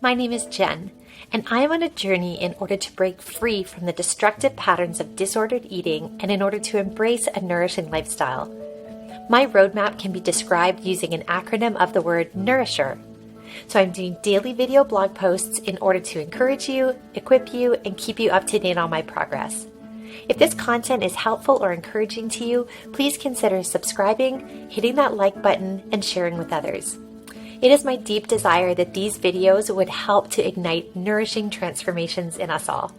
My name is Jen, and I am on a journey in order to break free from the destructive patterns of disordered eating and in order to embrace a nourishing lifestyle. My roadmap can be described using an acronym of the word Nourisher. So I'm doing daily video blog posts in order to encourage you, equip you, and keep you up to date on my progress. If this content is helpful or encouraging to you, please consider subscribing, hitting that like button, and sharing with others. It is my deep desire that these videos would help to ignite nourishing transformations in us all.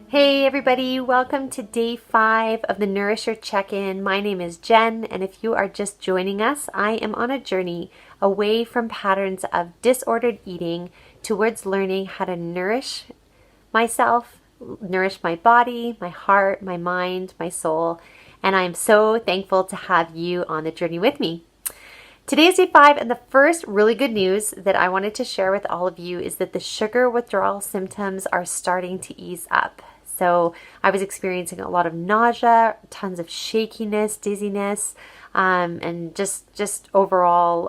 Hey everybody, welcome to day 5 of the Nourisher Check In. My name is Jen, and if you are just joining us, I am on a journey away from patterns of disordered eating towards learning how to nourish myself, nourish my body, my heart, my mind, my soul, and I am so thankful to have you on the journey with me. Today is day 5, and the first really good news that I wanted to share with all of you is that the sugar withdrawal symptoms are starting to ease up. So I was experiencing a lot of nausea, tons of shakiness, dizziness, and just overall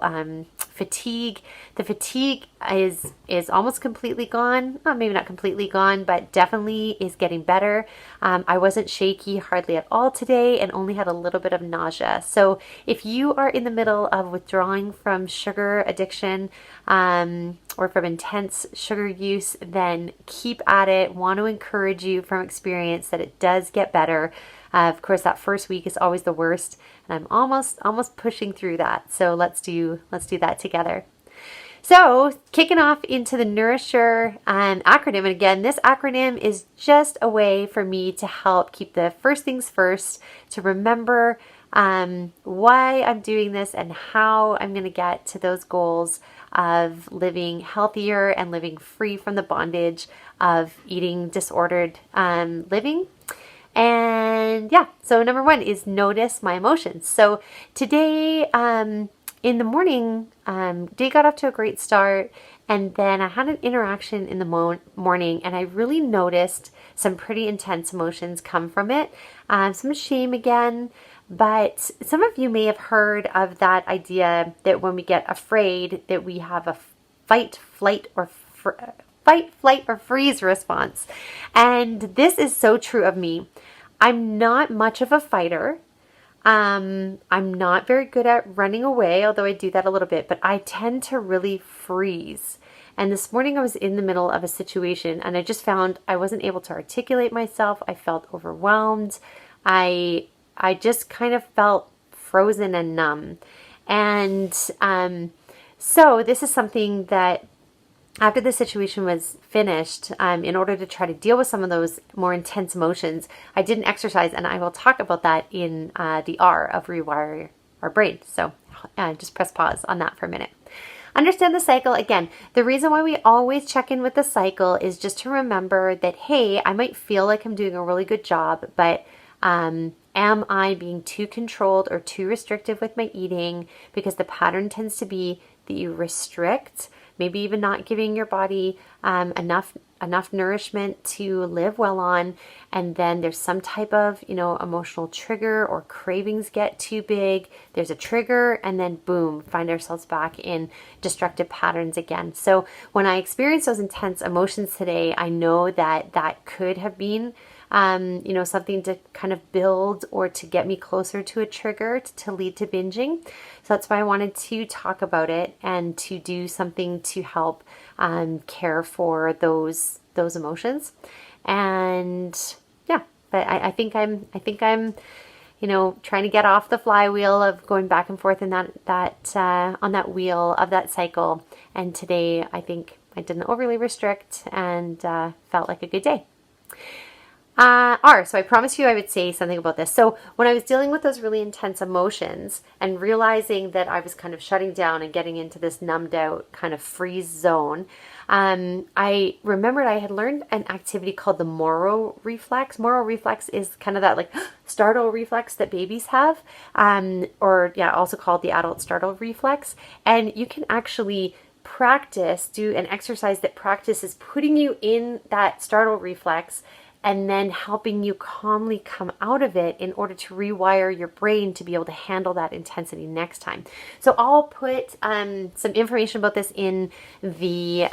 fatigue. The fatigue is almost completely gone. Maybe not completely gone, but definitely is getting better. I wasn't shaky hardly at all today and only had a little bit of nausea. So if you are in the middle of withdrawing from sugar addiction or from intense sugar use, then keep at it. Want to encourage you from experience that it does get better. Of course, that first week is always the worst, and I'm almost pushing through that. So let's do that together. So kicking off into the Nourisher acronym, and again, this acronym is just a way for me to help keep the first things first, to remember why I'm doing this and how I'm going to get to those goals of living healthier and living free from the bondage of eating disordered living. And yeah, so number 1 is notice my emotions. So today in the morning, day got off to a great start, and then I had an interaction in the morning, and I really noticed some pretty intense emotions come from it. Some shame again, but some of you may have heard of that idea that when we get afraid that we have a fight, flight, or freeze response. And this is so true of me. I'm not much of a fighter. I'm not very good at running away, although I do that a little bit, but I tend to really freeze. And this morning I was in the middle of a situation and I just found I wasn't able to articulate myself. I felt overwhelmed. I just kind of felt frozen and numb. And so this is something that after the situation was finished, in order to try to deal with some of those more intense emotions, I did an exercise, and I will talk about that in the R of Rewire Our Brain. So just press pause on that for a minute. Understand the cycle. Again, the reason why we always check in with the cycle is just to remember that, hey, I might feel like I'm doing a really good job, but am I being too controlled or too restrictive with my eating? Because the pattern tends to be that you restrict, maybe even not giving your body enough nourishment to live well on, and then there's some type of emotional trigger or cravings get too big. There's a trigger, and then boom, find ourselves back in destructive patterns again. So when I experience those intense emotions today, I know that could have been something to kind of build or to get me closer to a trigger to lead to binging. So that's why I wanted to talk about it and to do something to help care for those emotions. And yeah, but I think I'm trying to get off the flywheel of going back and forth in that on that wheel of that cycle. And today I think I didn't overly restrict and felt like a good day. So I promised you I would say something about this. So when I was dealing with those really intense emotions and realizing that I was kind of shutting down and getting into this numbed out kind of freeze zone, I remembered I had learned an activity called the Morrow reflex. Morrow reflex is kind of that like startle reflex that babies have, also called the adult startle reflex. And you can actually do an exercise that practices putting you in that startle reflex and then helping you calmly come out of it in order to rewire your brain to be able to handle that intensity next time. So I'll put some information about this in the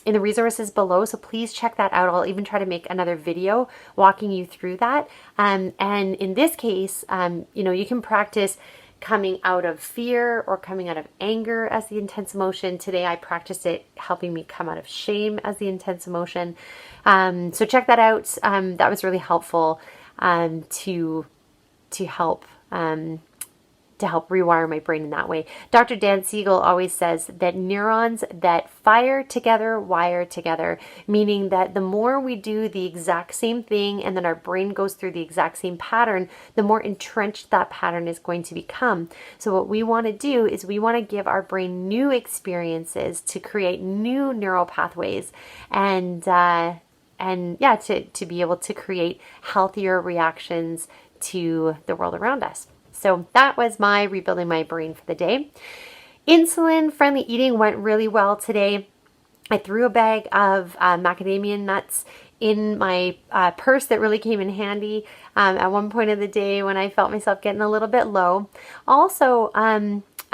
resources below. So please check that out. I'll even try to make another video walking you through that. And in this case, you can practice coming out of fear or coming out of anger as the intense emotion. Today I practiced it helping me come out of shame as the intense emotion. So check that out. That was really helpful to help rewire my brain in that way. Dr.Dan Siegle always says that neurons that fire together wire together, meaning that the more we do the exact same thing and then our brain goes through the exact same pattern, the more entrenched that pattern is going to become. So what we want to do is we want to give our brain new experiences to create new neural pathways and to be able to create healthier reactions to the world around us. So that was my rebuilding my brain for the day. Insulin-friendly eating went really well today. I threw a bag of macadamia nuts in my purse that really came in handy at one point of the day when I felt myself getting a little bit low. Also,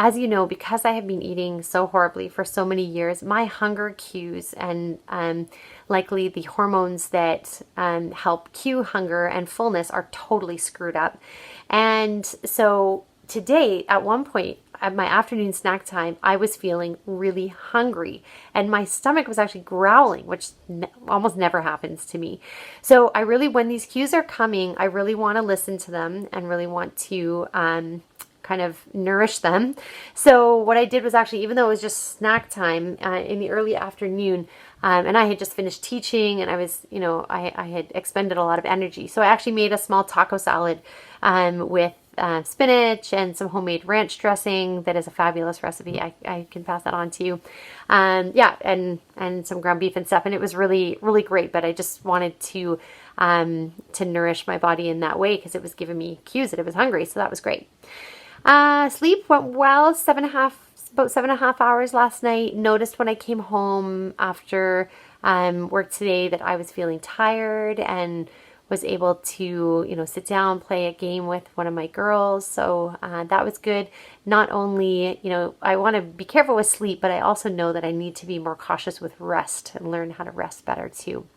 as you know, because I have been eating so horribly for so many years, my hunger cues and likely the hormones that help cue hunger and fullness are totally screwed up. And so today, at one point, at my afternoon snack time, I was feeling really hungry and my stomach was actually growling, which almost never happens to me. So I really, when these cues are coming, I really want to listen to them and really want to kind of nourish them. So what I did was actually, even though it was just snack time in the early afternoon, and I had just finished teaching and I was, I had expended a lot of energy. So I actually made a small taco salad with spinach and some homemade ranch dressing. That is a fabulous recipe. I can pass that on to you. And some ground beef and stuff. And it was really, really great. But I just wanted to nourish my body in that way because it was giving me cues that it was hungry. So that was great. Sleep went well, about 7.5 hours last night. Noticed when I came home after work today that I was feeling tired and was able to, sit down, play a game with one of my girls. So that was good. Not only, I want to be careful with sleep, but I also know that I need to be more cautious with rest and learn how to rest better too.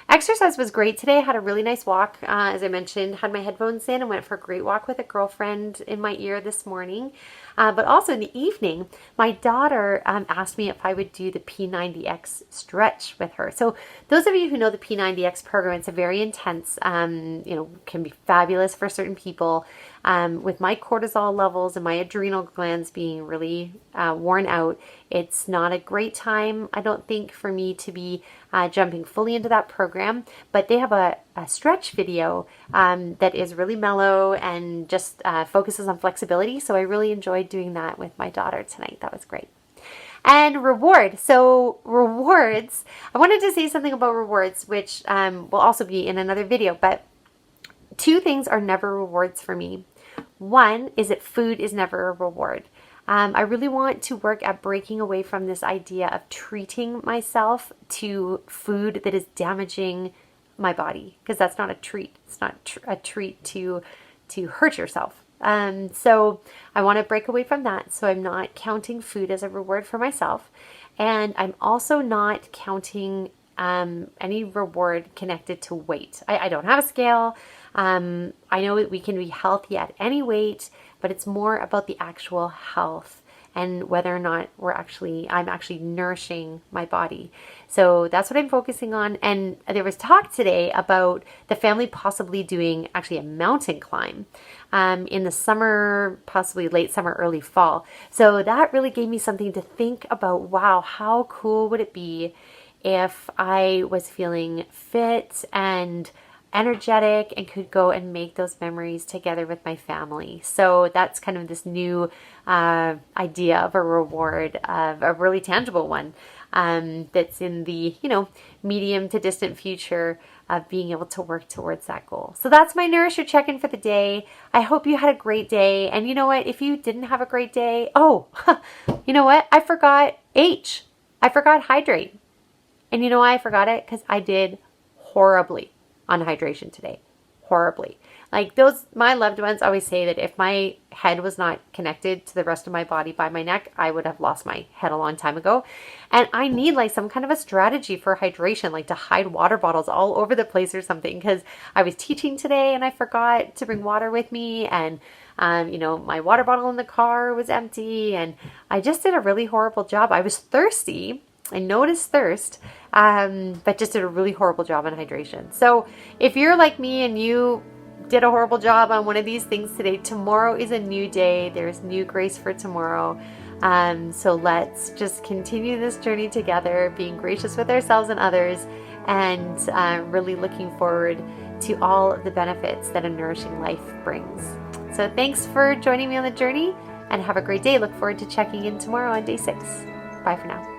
Exercise was great today. I had a really nice walk. As I mentioned, had my headphones in and went for a great walk with a girlfriend in my ear this morning. But also in the evening, my daughter asked me if I would do the P90X stretch with her. So those of you who know the P90X program, it's a very intense, can be fabulous for certain people. With my cortisol levels and my adrenal glands being really worn out, it's not a great time, I don't think, for me to be jumping fully into that program. But they have a stretch video that is really mellow and just focuses on flexibility. So I really enjoyed doing that with my daughter tonight. That was great. And reward. So rewards, I wanted to say something about rewards, which will also be in another video, but two things are never rewards for me. One is that food is never a reward. I really want to work at breaking away from this idea of treating myself to food that is damaging my body, because that's not a treat. It's not a treat to hurt yourself. So I want to break away from that. So I'm not counting food as a reward for myself. And I'm also not counting any reward connected to weight. I don't have a scale. I know we can be healthy at any weight, but it's more about the actual health and whether or not I'm actually nourishing my body. So that's what I'm focusing on. And there was talk today about the family possibly doing actually a mountain climb in the summer, possibly late summer, early fall. So that really gave me something to think about. Wow, how cool would it be if I was feeling fit and energetic and could go and make those memories together with my family. So that's kind of this new idea of a reward, of a really tangible one that's in the medium to distant future of being able to work towards that goal. So that's my Nourisher Check In for the day. I hope you had a great day. And you know what? If you didn't have a great day, you know what? I forgot I forgot hydrate. And you know why I forgot it? Because I did horribly. on hydration today. Horribly. Like my loved ones always say that if my head was not connected to the rest of my body by my neck, I would have lost my head a long time ago. And I need like some kind of a strategy for hydration, like to hide water bottles all over the place or something, because I was teaching today and I forgot to bring water with me, and my water bottle in the car was empty, and I just did a really horrible job. I was thirsty. I noticed thirst, but just did a really horrible job on hydration. So if you're like me and you did a horrible job on one of these things today, tomorrow is a new day. There's new grace for tomorrow. So let's just continue this journey together, being gracious with ourselves and others, and really looking forward to all of the benefits that a nourishing life brings. So thanks for joining me on the journey, and have a great day. Look forward to checking in tomorrow on day 6. Bye for now.